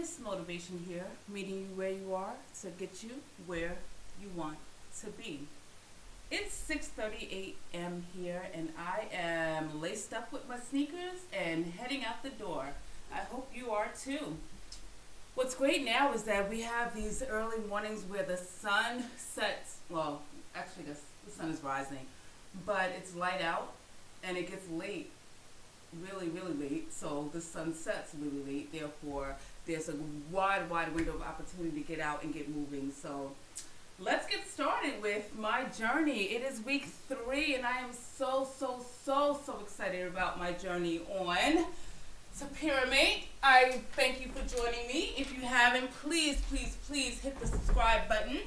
Miss Motivation here, meeting you where you are to get you where you want to be. It's 6:30 a.m. here, and I am laced up with my sneakers and heading out the door. I hope you are too. What's great now is that we have these early mornings where the sun sets. Well, actually, the sun is rising, but it's light out and it gets late, really, really late. So the sun sets really late. Therefore, there's a wide window of opportunity to get out and get moving. So let's get started with my journey. It is week 3, and I am so excited about my journey on Topiramate. I thank you for joining me. If you haven't, please hit the subscribe button.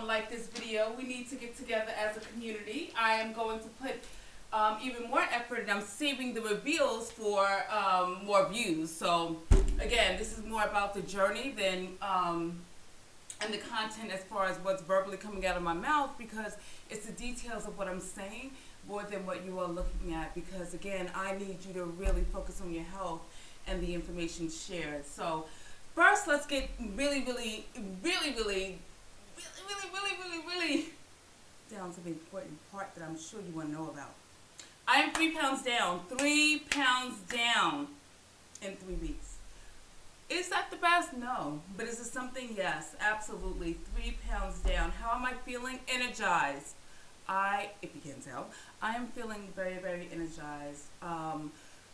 Like this video. We need to get together as a community. I am going to put even more effort, and I'm saving the reveals for more views. So again, this is more about the journey than and the content as far as what's verbally coming out of my mouth, because it's the details of what I'm saying more than what you are looking at, because again, I need you to really focus on your health and the information shared. So first, let's get really down to the important part that I'm sure you want to know about. I am 3 pounds down. 3 pounds down in 3 weeks. Is that the best? No. But is it something? Yes, absolutely. 3 pounds down. How am I feeling? Energized. If you can't tell, I am feeling very energized.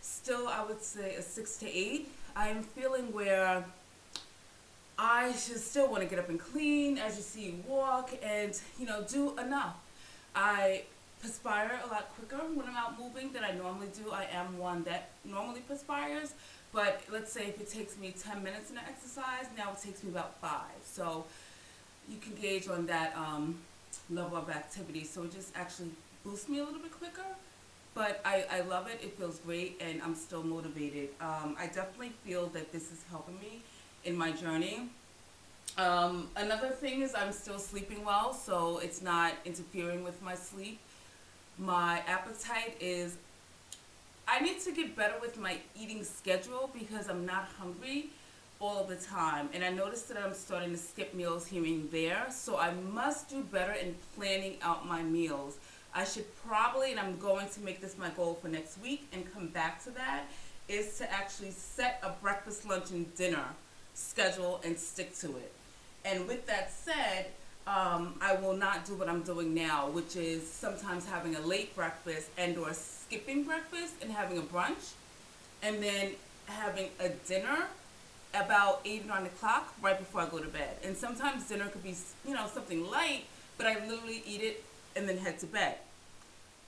Still, I would say a 6 to 8. I am feeling where I should still want to get up and clean, as you see, walk, and do enough. I perspire a lot quicker when I'm out moving than I normally do. I am one that normally perspires, but let's say if it takes me 10 minutes in an exercise, now it takes me about 5. So you can gauge on that level of activity. So it just actually boosts me a little bit quicker. But I love it. It feels great, and I'm still motivated. I definitely feel that this is helping me in my journey. Another thing is I'm still sleeping well, so it's not interfering with my sleep. My appetite is, I need to get better with my eating schedule because I'm not hungry all the time. And I noticed that I'm starting to skip meals here and there, so I must do better in planning out my meals. I should probably, and I'm going to make this my goal for next week and come back to that, is to actually set a breakfast, lunch, and dinner schedule and stick to it. And with that said, I will not do what I'm doing now, which is sometimes having a late breakfast and or skipping breakfast and having a brunch, and then having a dinner about 8 or 9 o'clock right before I go to bed. And sometimes dinner could be, something light, but I literally eat it and then head to bed.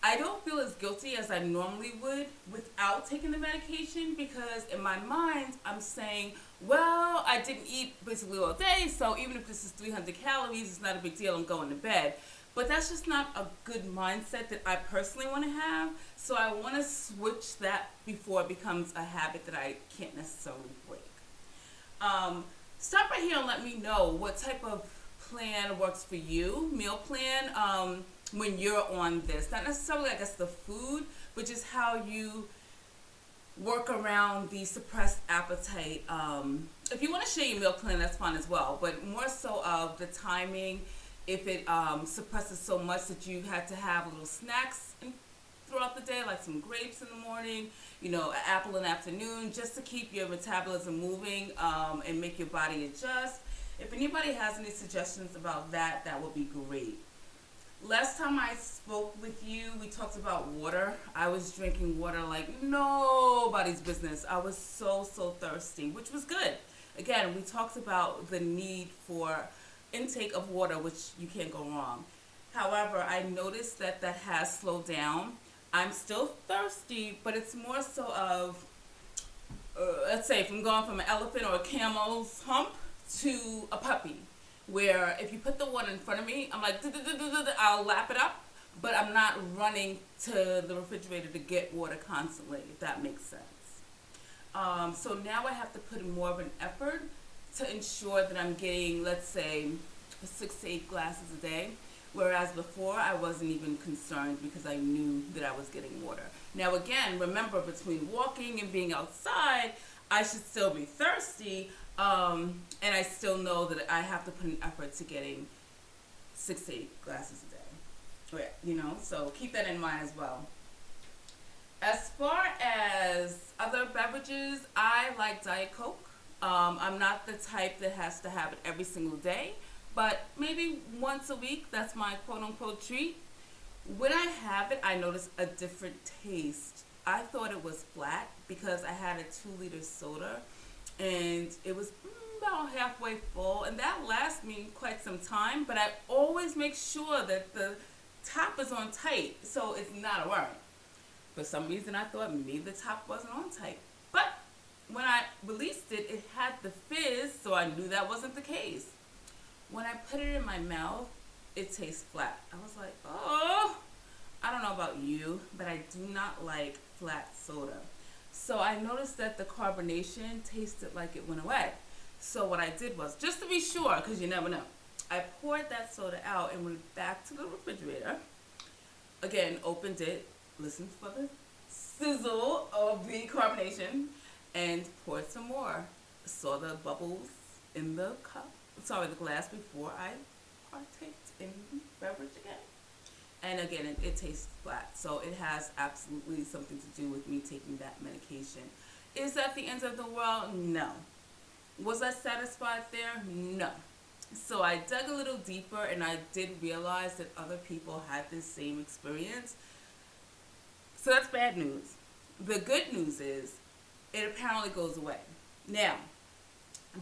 I don't feel as guilty as I normally would without taking the medication, because in my mind, I'm saying, well, I didn't eat basically all day, so even if this is 300 calories, it's not a big deal, I'm going to bed. But that's just not a good mindset that I personally want to have, so I want to switch that before it becomes a habit that I can't necessarily break. Stop right here and let me know what type of plan works for you, meal plan, when you're on this. Not necessarily, I guess, the food, but just how you work around the suppressed appetite. If you want to share your meal plan, that's fine as well, but more so of the timing. If it suppresses so much that you had to have little snacks throughout the day, like some grapes in the morning, an apple in the afternoon, just to keep your metabolism moving and make your body adjust. If anybody has any suggestions about that, that would be great. Last time I spoke with you, we talked about water. I was drinking water like nobody's business. I was so thirsty, which was good. Again, we talked about the need for intake of water, which you can't go wrong. However, I noticed that has slowed down. I'm still thirsty, but it's more so of, let's say, if I'm going from an elephant or a camel's hump to a puppy, where if you put the water in front of me, I'm like, I'll lap it up, but I'm not running to the refrigerator to get water constantly, if that makes sense. So now I have to put in more of an effort to ensure that I'm getting, let's say, 6 to 8 glasses a day, whereas before I wasn't even concerned because I knew that I was getting water. Now again, remember, between walking and being outside, I should still be thirsty, and I still know that I have to put an effort to getting 6 to 8 glasses a day. You know, so keep that in mind as well. As far as other beverages, I like Diet Coke. I'm not the type that has to have it every single day, but maybe once a week, that's my quote-unquote treat. When I have it, I notice a different taste. I thought it was flat because I had a 2-liter soda, and it was about halfway full, and that lasts me quite some time, but I always make sure that the top is on tight, so it's not a worry. For some reason, I thought maybe the top wasn't on tight. But when I released it, it had the fizz, so I knew that wasn't the case. When I put it in my mouth, it tastes flat. I was like, oh, I don't know about you, but I do not like flat soda. So I noticed that the carbonation tasted like it went away. So what I did was, just to be sure, because you never know, I poured that soda out and went back to the refrigerator. Again, opened it, listened for the sizzle of the carbonation, and poured some more. Saw the bubbles in the the glass before I partaked in the beverage again. And again, it tastes flat. So it has absolutely something to do with me taking that medication. Is that the end of the world? No. Was I satisfied there? No. So I dug a little deeper, and I did realize that other people had this same experience. So that's bad news. The good news is it apparently goes away. Now,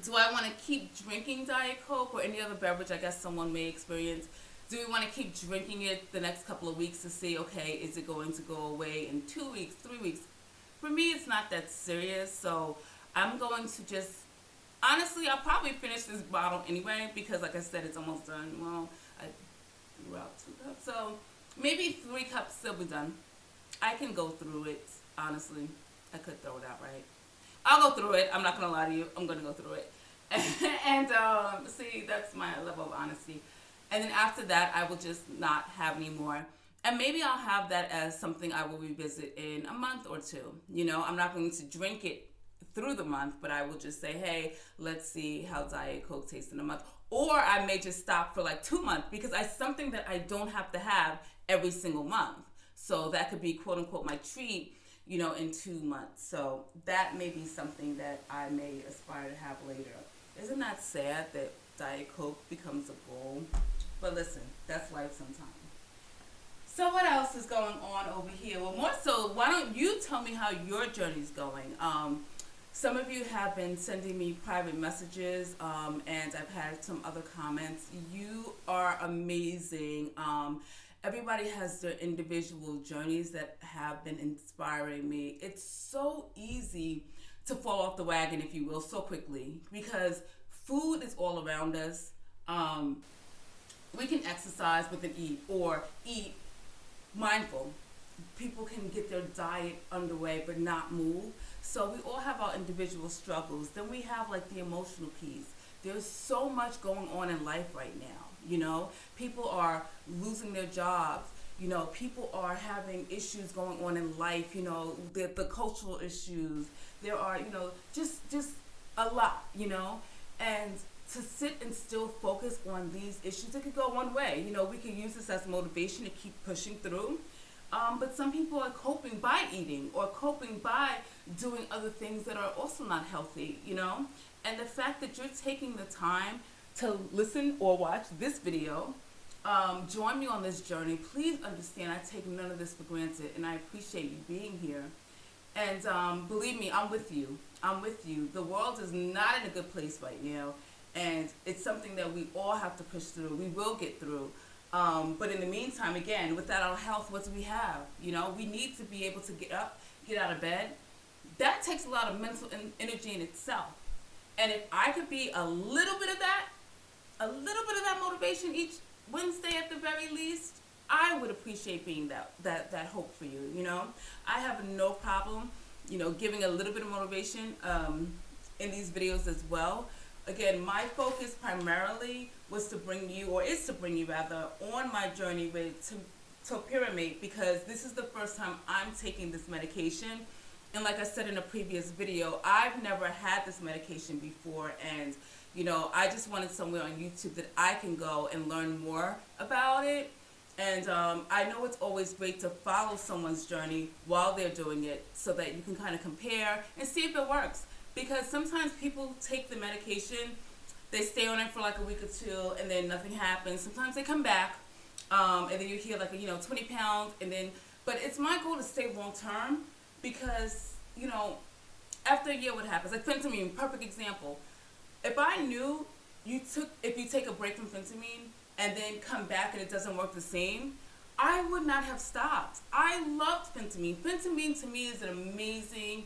do I want to keep drinking Diet Coke or any other beverage I guess someone may experience? Do we want to keep drinking it the next couple of weeks to see, okay, is it going to go away in 2 weeks, 3 weeks? For me, it's not that serious, so I'm going to just, honestly, I'll probably finish this bottle anyway because, like I said, it's almost done. Well, I threw out 2 cups, so maybe 3 cups will be done. I can go through it, honestly. I could throw it out, right? I'll go through it. I'm not going to lie to you. I'm going to go through it. And see, that's my level of honesty. And then after that, I will just not have any more. And maybe I'll have that as something I will revisit in a month or 2. You know, I'm not going to drink it through the month, but I will just say, hey, let's see how Diet Coke tastes in a month. Or I may just stop for like 2 months because it's something that I don't have to have every single month. So that could be, quote unquote, my treat, you know, in 2 months. So that may be something that I may aspire to have later. Isn't that sad that Diet Coke becomes a goal? But listen, that's life sometimes. So what else is going on over here? Well, more so, why don't you tell me how your journey's going? Some of you have been sending me private messages, and I've had some other comments. You are amazing. Everybody has their individual journeys that have been inspiring me. It's so easy to fall off the wagon, if you will, so quickly because food is all around us. We can exercise with an eat or eat mindful. People can get their diet underway but not move. So we all have our individual struggles. Then we have like the emotional piece. There's so much going on in life right now. You know, people are losing their jobs. You know, people are having issues going on in life. You know, the cultural issues. There are, you know, just a lot. You know, and to sit and still focus on these issues, it could go one way. You know, we can use this as motivation to keep pushing through. But some people are coping by eating or coping by doing other things that are also not healthy, you know. And the fact that you're taking the time to listen or watch this video, join me on this journey. Please understand I take none of this for granted, and I appreciate you being here. And believe me, I'm with you. I'm with you. The world is not in a good place right now, and it's something that we all have to push through. We will get through. But in the meantime, again, without our health, what do we have? You know, we need to be able to get up, get out of bed. That takes a lot of mental energy in itself. And if I could be a little bit of that motivation each Wednesday at the very least, I would appreciate being that hope for you, you know. I have no problem, you know, giving a little bit of motivation in these videos as well. Again, my focus primarily was to bring you, or is to bring you rather, on my journey with Topiramate, because this is the first time I'm taking this medication. And like I said in a previous video, I've never had this medication before, and you know, I just wanted somewhere on YouTube that I can go and learn more about it. And I know it's always great to follow someone's journey while they're doing it so that you can kind of compare and see if it works. Because sometimes people take the medication, they stay on it for like a week or two, and then nothing happens. Sometimes they come back, and then you hear like, 20 pounds, and then, but it's my goal to stay long term because, after a year what happens? Like phentermine, perfect example. If I knew if you take a break from phentermine and then come back and it doesn't work the same, I would not have stopped. I loved phentermine. Phentermine to me is an amazing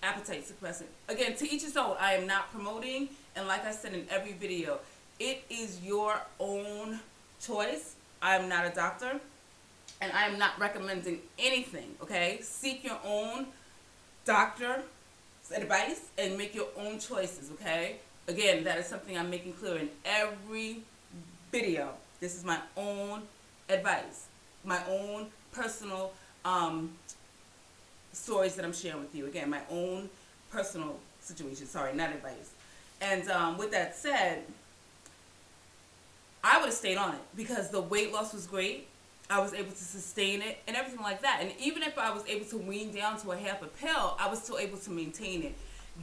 appetite suppressant. Again, to each his own. I am not promoting, and like I said in every video, it is your own choice. I am not a doctor, and I am not recommending anything, okay? Seek your own doctor's advice and make your own choices, okay? Again, that is something I'm making clear in every video. This is my own advice, my own personal stories that I'm sharing with you. Again, my own personal situation. Sorry, not advice. And with that said, I would have stayed on it because the weight loss was great. I was able to sustain it and everything like that. And even if I was able to wean down to a half a pill, I was still able to maintain it.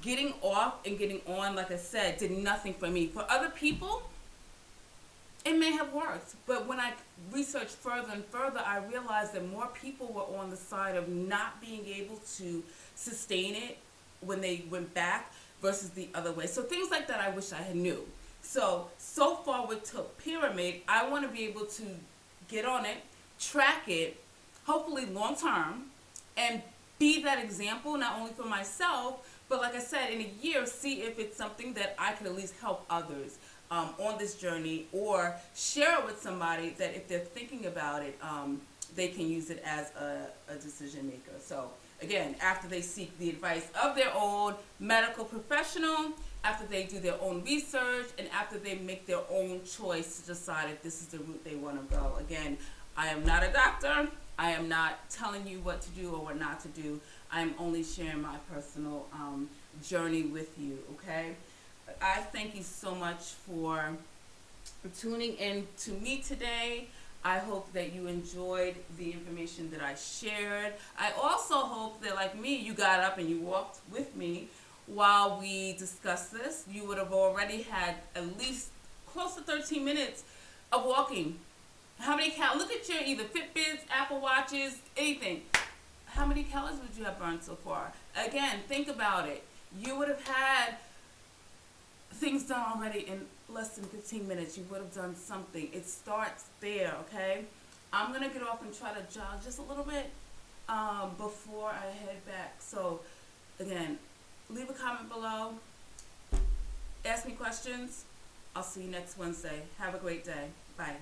Getting off and getting on, like I said, did nothing for me. For other people, it may have worked. But when I researched further and further, I realized that more people were on the side of not being able to sustain it when they went back versus the other way. So things like that I wish I had knew. So far with Topiramate, I want to be able to get on it, track it, hopefully long term, and be that example not only for myself, but like I said, in a year, see if it's something that I could at least help others on this journey, or share it with somebody that if they're thinking about it, they can use it as a decision maker. So again, after they seek the advice of their own medical professional, after they do their own research, and after they make their own choice to decide if this is the route they want to go. Again, I am not a doctor. I am not telling you what to do or what not to do. I am only sharing my personal journey with you, okay? I thank you so much for tuning in to me today. I hope that you enjoyed the information that I shared. I also hope that, like me, you got up and you walked with me while we discussed this. You would have already had at least close to 13 minutes of walking. How many calories? Look at your either Fitbits, Apple Watches, anything. How many calories would you have burned so far? Again, think about it. You would have had things done already in less than 15 minutes. You would have done something. It starts there, okay? I'm going to get off and try to jog just a little bit before I head back. So, again, leave a comment below. Ask me questions. I'll see you next Wednesday. Have a great day. Bye.